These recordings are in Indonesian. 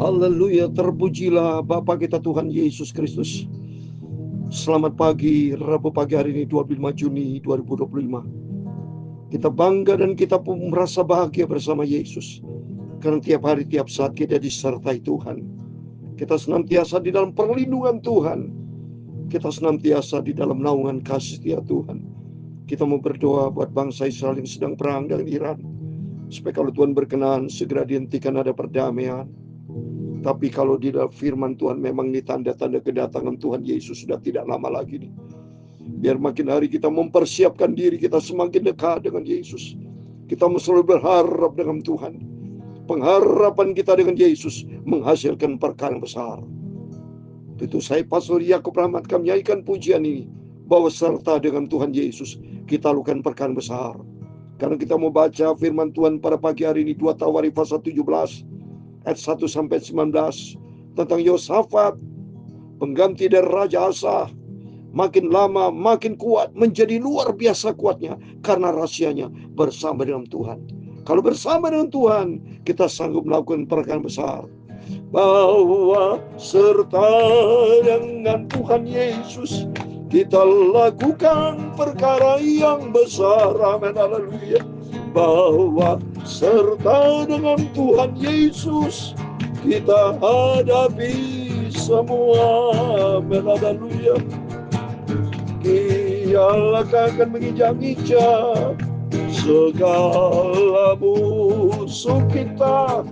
Haleluya, terpujilah Bapa kita Tuhan Yesus Kristus. Selamat pagi, Rabu pagi hari ini 25 Juni 2025. Kita bangga dan kita pun merasa bahagia bersama Yesus. Karena tiap hari, tiap saat kita disertai Tuhan. Kita senantiasa di dalam perlindungan Tuhan. Kita senantiasa di dalam naungan kasih setia Tuhan. Kita mau berdoa buat bangsa Israel yang sedang perang dengan Iran. Supaya kalau Tuhan berkenan, segera dihentikan ada perdamaian. Tapi kalau di dalam firman Tuhan memang ini tanda-tanda kedatangan Tuhan Yesus sudah tidak lama lagi nih. Biar makin hari kita mempersiapkan diri kita semakin dekat dengan Yesus. Kita mesti selalu berharap dengan Tuhan. Pengharapan kita dengan Yesus menghasilkan perkara yang besar. Itu saya Pastor Yakub Rahmat kami nyanyikan pujian ini. Bahwa serta dengan Tuhan Yesus kita lakukan perkara besar. Karena kita mau baca firman Tuhan pada pagi hari ini 2 Tawarikh pasal 17. Ayat 1 sampai 19 tentang Yosafat, pengganti dari Raja Asa, makin lama makin kuat, menjadi luar biasa kuatnya karena rahasianya bersama dengan Tuhan. Kalau bersama dengan Tuhan, kita sanggup melakukan perkara besar. Bahwa serta dengan Tuhan Yesus kita lakukan perkara yang besar. Amin, haleluya. Bahwa serta dengan Tuhan Yesus kita hadapi semua. Amin, haleluya. Dia akan menginjak-injak segala musuh kita.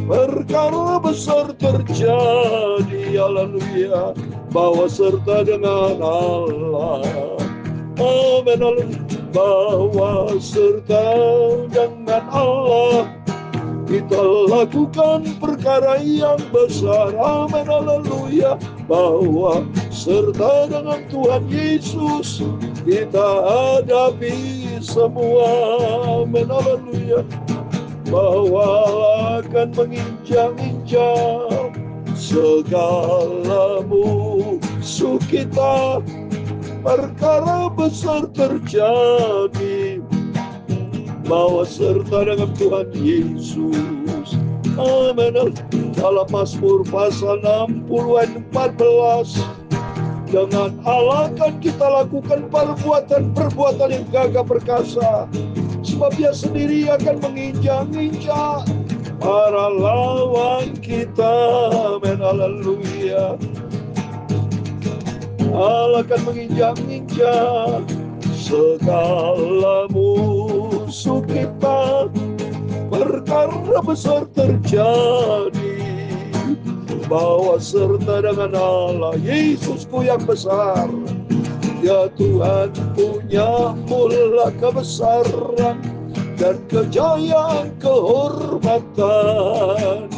Perkara besar terjadi, haleluya. Bahwa serta dengan Allah. Amin, haleluya. Bahwa serta dengan Allah kita lakukan perkara yang besar. Amin, haleluya. Bahwa serta dengan Tuhan Yesus kita hadapi semua. Amin, haleluya. Bahwa akan menginjak-injak segala musuh kita. Perkara besar terjadi bahwa serta dengan Tuhan Yesus. Amin. Dalam Mazmur pasal 60 ayat 14, dengan Allah kan kita lakukan perbuatan-perbuatan yang gagah perkasa, sebab Dia sendiri akan menginjak-injak para lawan kita. Amin, haleluya. Allah akan menginjak-injak segala musuh kita. Perkara besar terjadi bahwa serta dengan Allah Yesusku yang besar. Ya Tuhan punya mula kebesaran dan kejayaan, kehormatan,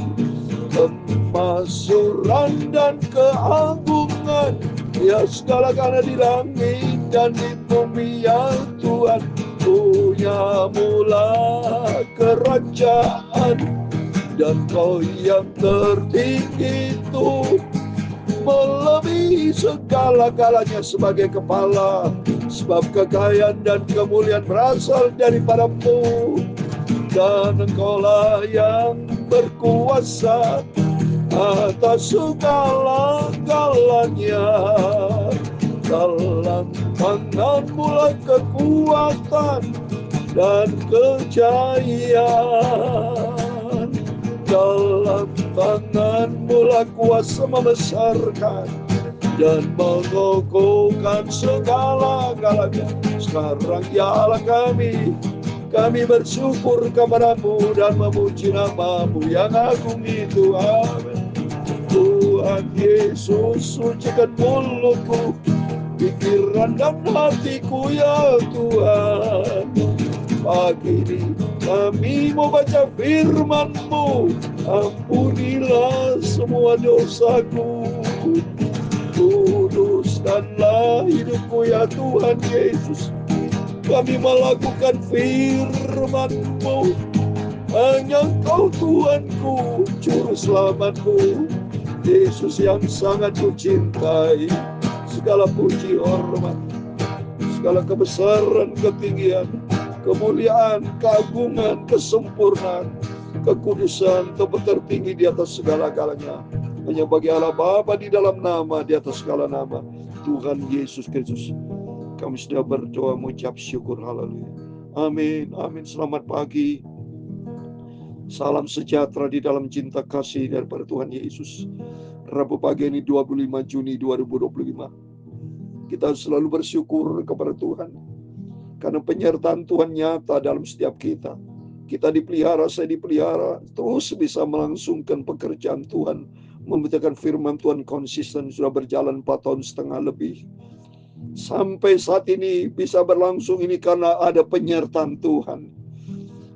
kemakmuran dan keagungan. Ya segala karena di langit dan di bumi, ya Tuhan punya mula kerajaan. Dan Kau yang tertinggi itu melebihi segala-galanya sebagai kepala. Sebab kekayaan dan kemuliaan berasal daripada-Mu. Dan Engkau-lah yang berkuasa atas segala-galanya. Dalam tangan-Mu lah kekuatan dan kejayaan. Dalam tangan-Mu lah kuasa membesarkan dan mengokohkan segala-galanya. Sekarang ya Allah kami bersyukur kepada-Mu dan memuji nama-Mu yang agung itu. Amin. Tuhan Yesus, sucikan mulutku, pikiran dan hatiku ya Tuhan. Pagi ini kami mau baca firman-Mu, ampunilah semua dosaku. Kuduskanlah hidupku ya Tuhan Yesus. Kami melakukan firman-Mu. Hanya Engkau Tuhanku, Juru Selamatku, Yesus yang sangat kucintai. Segala puji hormat, segala kebesaran, ketinggian, kemuliaan, keagungan, kesempurnaan, kekudusan tempat tertinggi di atas segala-galanya. Hanya bagi Allah Bapa di dalam nama, di atas segala nama, Tuhan Yesus Kristus. Kami sudah berdoa mengucap syukur. Haleluya. Amin. Amin. Selamat pagi. Salam sejahtera di dalam cinta kasih daripada Tuhan Yesus. Rabu pagi ini 25 Juni 2025. Kita selalu bersyukur kepada Tuhan. Karena penyertaan Tuhan nyata dalam setiap kita. Kita dipelihara, saya dipelihara. Terus bisa melangsungkan pekerjaan Tuhan. Memberitakan firman Tuhan konsisten. Sudah berjalan 4 tahun setengah lebih. Sampai saat ini bisa berlangsung ini karena ada penyertaan Tuhan.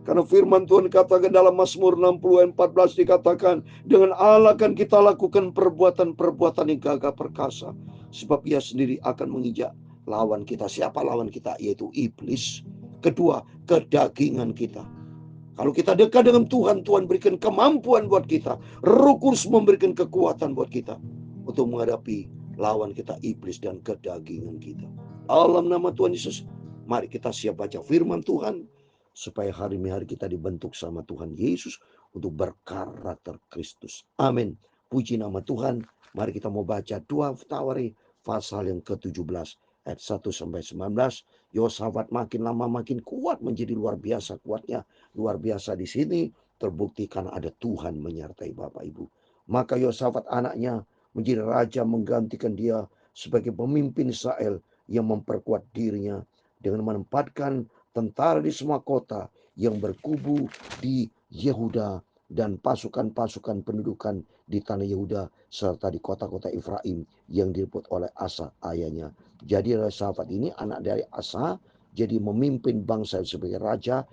Karena firman Tuhan katakan dalam Mazmur 60:14 dikatakan, dengan Allah akan kita lakukan perbuatan-perbuatan yang gagah perkasa. Sebab Ia sendiri akan menginjak lawan kita. Siapa lawan kita? Yaitu iblis. Kedua, kedagingan kita. Kalau kita dekat dengan Tuhan, Tuhan berikan kemampuan buat kita. Roh Kudus memberikan kekuatan buat kita untuk menghadapi lawan kita, iblis dan kedagingan kita. Dalam nama Tuhan Yesus, mari kita siap baca firman Tuhan, supaya hari ini hari kita dibentuk sama Tuhan Yesus untuk berkarakter Kristus. Amin. Puji nama Tuhan. Mari kita mau baca 2 Tawari pasal yang ke-17 ayat 1-19. Yosafat makin lama makin kuat, menjadi luar biasa kuatnya. Luar biasa di sini terbukti karena ada Tuhan menyertai Bapak Ibu. Maka Yosafat anaknya menjadi raja, menggantikan dia sebagai pemimpin Israel yang memperkuat dirinya dengan menempatkan tentara di semua kota yang berkubu di Yehuda dan pasukan-pasukan pendudukan di tanah Yehuda serta di kota-kota Efraim yang direbut oleh Asa ayahnya. Jadi Yosafat ini anak dari Asa, jadi memimpin bangsa sebagai raja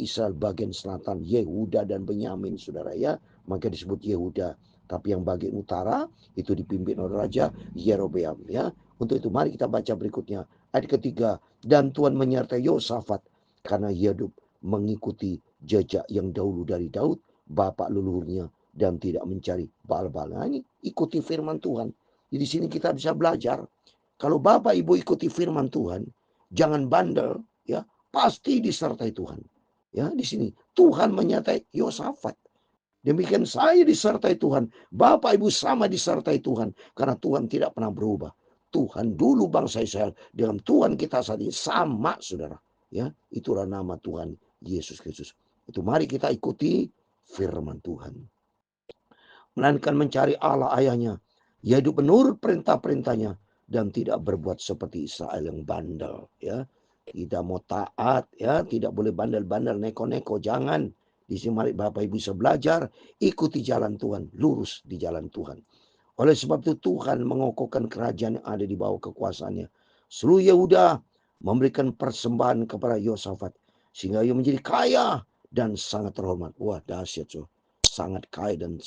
Israel bagian selatan, Yehuda dan Benyamin, saudara ya, maka disebut Yehuda. Tapi yang bagian utara itu dipimpin oleh Raja Yerobeam ya. Untuk itu mari kita baca berikutnya ayat ketiga. Dan Tuhan menyertai Yosafat karena ia hidup mengikuti jejak yang dahulu dari Daud bapak leluhurnya dan tidak mencari Baal-Baal. Nah, ini ikuti firman Tuhan. Jadi di sini kita bisa belajar. Kalau Bapak Ibu ikuti firman Tuhan, jangan bandel ya, pasti disertai Tuhan. Ya, di sini Tuhan menyertai Yosafat. Demikian saya disertai Tuhan. Bapak Ibu sama disertai Tuhan. Karena Tuhan tidak pernah berubah. Tuhan dulu bangsa Israel dengan Tuhan kita saat ini sama, saudara. Ya, itulah nama Tuhan Yesus Kristus. Itu mari kita ikuti firman Tuhan. Melainkan mencari Allah ayahnya. Ia hidup menurut perintah-perintahnya dan tidak berbuat seperti Israel yang bandel. Ya, tidak mau taat. Ya, tidak boleh bandel-bandel, neko-neko. Jangan. Di sini mari Bapak Ibu bisa belajar, ikuti jalan Tuhan, lurus di jalan Tuhan. Oleh sebab itu Tuhan mengokohkan kerajaan yang ada di bawah kekuasaannya. Seluruh Yehuda memberikan persembahan kepada Yosafat sehingga ia menjadi kaya dan sangat terhormat. Wah, dahsyat, so. Sangat kaya dan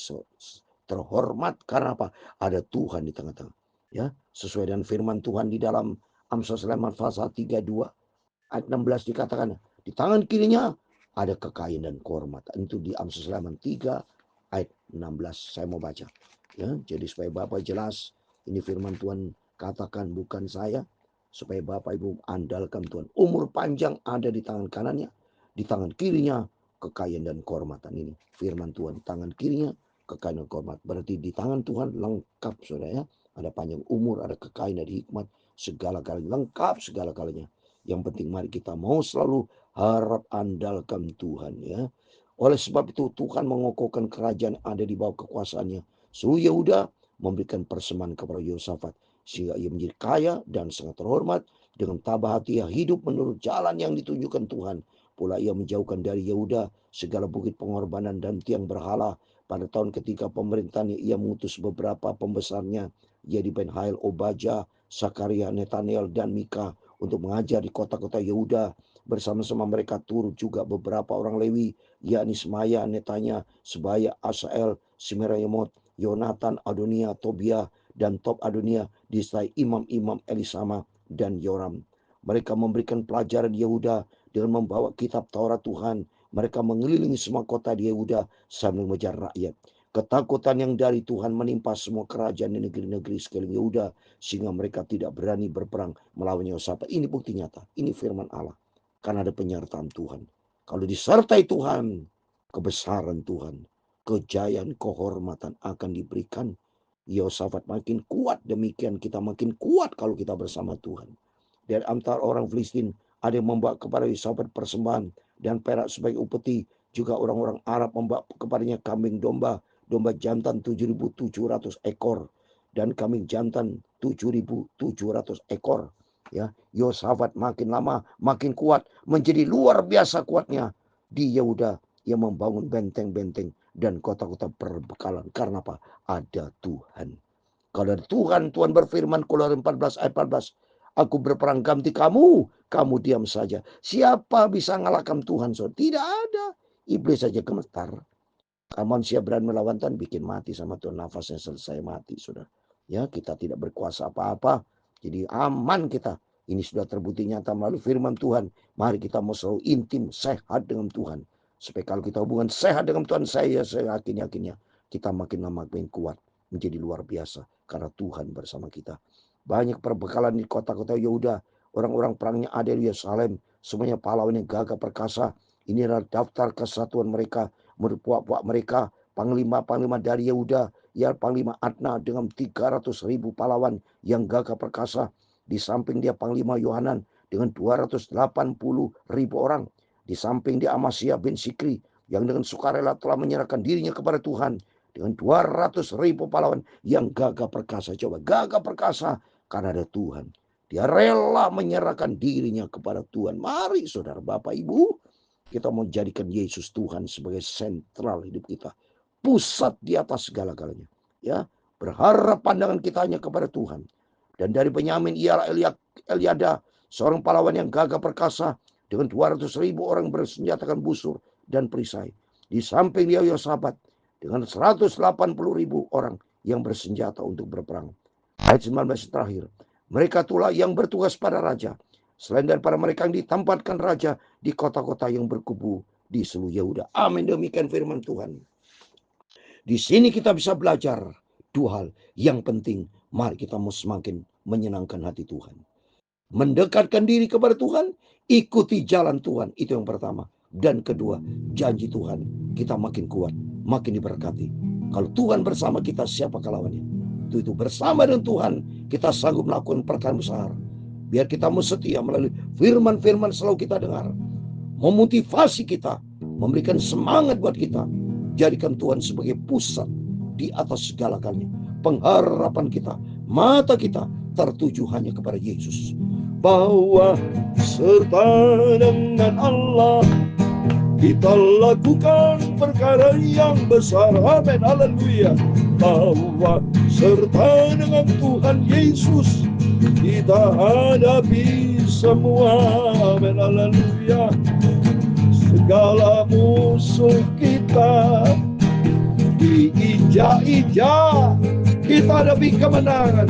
terhormat karena apa? Ada Tuhan di tengah-tengah. Ya, sesuai dengan firman Tuhan di dalam Amsal Sulaiman pasal 32 ayat 16 dikatakan, di tangan kirinya ada kekayaan dan kehormatan. Itu di Amsal Sulaiman 3 ayat 16. Saya mau baca. Ya, jadi supaya Bapak jelas, ini firman Tuhan katakan, bukan saya. Supaya Bapak Ibu andalkan Tuhan. Umur panjang ada di tangan kanannya, di tangan kirinya kekayaan dan kehormatan. Ini firman Tuhan, di tangan kirinya kekayaan dan kehormatan. Berarti di tangan Tuhan lengkap, saudara ya. Ada panjang umur, ada kekayaan, ada hikmat, segala-galanya lengkap, segala-galanya. Yang penting mari kita mau selalu harap andalkan Tuhan ya. Oleh sebab itu Tuhan mengokohkan kerajaan ada di bawah kekuasaannya. Seluruh Yehuda memberikan persembahan kepada Yosafat sehingga ia menjadi kaya dan sangat terhormat. Dengan tabah hati ia hidup menurut jalan yang ditunjukkan Tuhan. Pula ia menjauhkan dari Yehuda segala bukit pengorbanan dan tiang berhala. Pada tahun ketika pemerintahannya ia mengutus beberapa pembesarnya, yaitu Ben-Hail, Obaja, Sakaria, Netaniel dan Mika untuk mengajar di kota-kota Yehuda. Bersama-sama mereka turut juga beberapa orang Lewi, yakni Semaya, Netanya, Sebaya, Asael, Simerayemot, Yonatan, Adonia, Tobia, dan Tob Adonia, disertai imam-imam Elisama dan Yoram. Mereka memberikan pelajaran di Yehuda dengan membawa kitab Taurat Tuhan. Mereka mengelilingi semua kota di Yehuda sambil mengejar rakyat. Ketakutan yang dari Tuhan menimpa semua kerajaan di negeri-negeri sekeliling Yehuda sehingga mereka tidak berani berperang melawan Yosafat. Ini bukti nyata. Ini firman Allah. Karena ada penyertaan Tuhan. Kalau disertai Tuhan, kebesaran Tuhan, kejayaan, kehormatan akan diberikan. Yehosafat makin kuat, demikian kita makin kuat kalau kita bersama Tuhan. Dan antara orang Filistin ada yang membawa kepada Yehosafat persembahan dan perak sebagai upeti. Juga orang-orang Arab membawa kepadanya kambing domba jantan 7.700 ekor dan kambing jantan 7.700 ekor. Ya, Yehosafat makin lama makin kuat, menjadi luar biasa kuatnya di Yehuda yang membangun benteng-benteng dan kota-kota perbekalan. Karena apa? Ada Tuhan. Kalau ada Tuhan, Tuhan berfirman Keluaran 14 ayat 14, aku berperang ganti kamu, kamu diam saja. Siapa bisa ngalahkan Tuhan? So, tidak ada. Iblis saja gemetar. Kalau manusia berani melawan Tuhan, bikin mati sama Tuhan, nafasnya selesai mati, saudara. Ya, kita tidak berkuasa apa-apa, jadi aman kita. Ini sudah terbukti nyata melalui firman Tuhan. Mari kita mau selalu intim, sehat dengan Tuhan. Supaya kalau kita hubungan sehat dengan Tuhan, saya yakin-yakinnya kita makin lama makin kuat, menjadi luar biasa. Karena Tuhan bersama kita. Banyak perbekalan di kota-kota Yehuda. Orang-orang perangnya ada di Yerusalem. Semuanya pahlawan yang gagah perkasa. Ini adalah daftar kesatuan mereka. Menurut puak-puak mereka, panglima-panglima dari Yehuda, ya Panglima Adna dengan 300.000 pahlawan yang gagah perkasa. Di samping dia Panglima Yohanan dengan 280.000 orang. Di samping dia Amasya bin Sikri yang dengan sukarela telah menyerahkan dirinya kepada Tuhan dengan 200.000 pahlawan yang gagah perkasa. Coba, gagah perkasa karena ada Tuhan. Dia rela menyerahkan dirinya kepada Tuhan. Mari saudara, Bapak, Ibu, kita mau jadikan Yesus Tuhan sebagai sentral hidup kita. Pusat di atas segala-galanya. Ya, berharap pandangan kita hanya kepada Tuhan. Dan dari Benyamin ialah Eliada, seorang pahlawan yang gagah perkasa dengan 200.000 orang bersenjatakan busur dan perisai. Di samping dia Yehosafat dengan 180.000 orang yang bersenjata untuk berperang. Ayat 19 terakhir. Mereka itulah yang bertugas pada raja. Selain daripada mereka yang ditempatkan raja di kota-kota yang berkubu di seluruh Yehuda. Amin. Demikian firman Tuhan. Di sini kita bisa belajar dua hal. Yang penting, mari kita mau semakin menyenangkan hati Tuhan. Mendekatkan diri kepada Tuhan, ikuti jalan Tuhan. Itu yang pertama. Dan kedua, janji Tuhan. Kita makin kuat, makin diberkati. Kalau Tuhan bersama kita, siapakah lawannya? Itu bersama dengan Tuhan, kita sanggup melakukan perkara besar. Biar kita mau setia melalui firman-firman selalu kita dengar. Memotivasi kita. Memberikan semangat buat kita. Jadikan Tuhan sebagai pusat di atas segala-galanya. Pengharapan kita, mata kita tertuju hanya kepada Yesus. Bahwa serta dengan Allah kita lakukan perkara yang besar. Amin. Haleluya. Bahwa serta dengan Tuhan Yesus kita hadapi semua. Amin. Haleluya. Segala musuh kita diinjak-injak, kita hadapi kemenangan.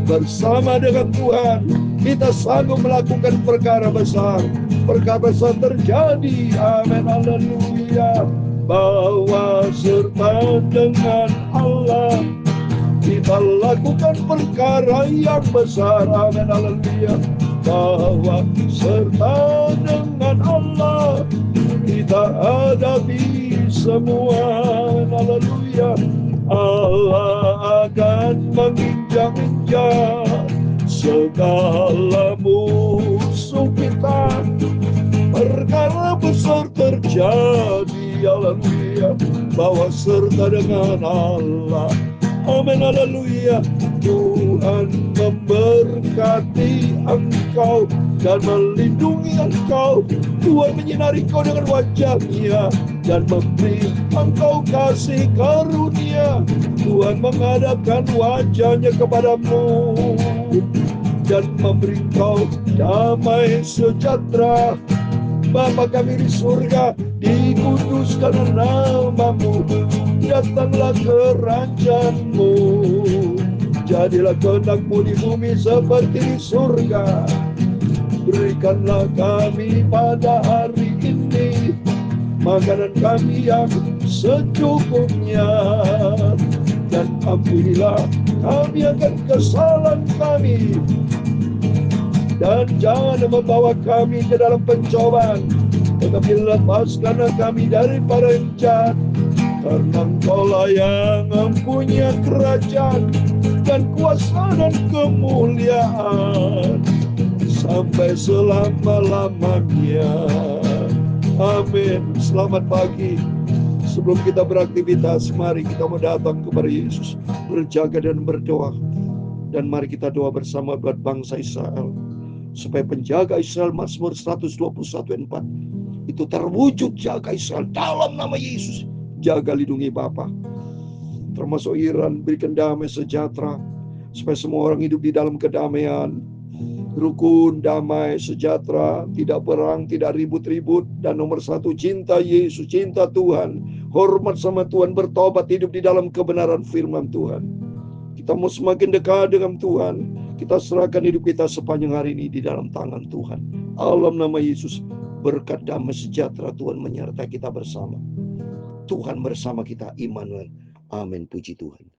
Bersama dengan Tuhan kita sanggup melakukan perkara besar. Perkara besar terjadi. Amin. Haleluya. Bahwa serta dengan Allah kita lakukan perkara yang besar. Amin. Haleluya. Bahwa serta dengan Allah kita hadapi semua. Haleluya. Allah akan menginjak-injak segala musuh kita. Perkara besar terjadi. Haleluya. Bahwa serta dengan Allah. Amin. Haleluya. Tuhan memberkati engkau dan melindungi engkau. Tuhan menyinari engkau dengan wajah-Nya dan memberi engkau kasih karunia. Tuhan menghadapkan wajah-Nya kepadamu dan memberi engkau damai sejahtera. Bapa kami di surga, dikuduskan nama-Mu. Datanglah kerajaan-Mu. Jadilah kehendak-Mu di bumi seperti di surga. Berikanlah kami pada hari ini makanan kami yang secukupnya. Dan ampunilah kami akan kesalahan kami. Dan jangan membawa kami ke dalam pencobaan, Kami lepaskan kami daripada yang jahat, karena Engkaulah yang mempunyai kerajaan dan kuasa dan kemuliaan sampai selama-lamanya. Amin. Selamat pagi. Sebelum kita beraktivitas, mari kita mau datang kepada Yesus, berjaga dan berdoa. Dan mari kita doa bersama buat bangsa Israel, supaya penjaga Israel, Mazmur 121:4 itu terwujud. Jaga Israel dalam nama Yesus. Jaga lindungi Bapa, termasuk Iran, berikan damai sejahtera, supaya semua orang hidup di dalam kedamaian, rukun, damai, sejahtera, tidak perang, tidak ribut-ribut. Dan nomor satu, cinta Yesus, cinta Tuhan, hormat sama Tuhan, bertobat, hidup di dalam kebenaran firman Tuhan. Kita mau semakin dekat dengan Tuhan. Kita serahkan hidup kita sepanjang hari ini di dalam tangan Tuhan. Dalam nama Yesus, berkat damai sejahtera Tuhan menyertai kita bersama. Tuhan bersama kita, Immanuel. Amin, puji Tuhan.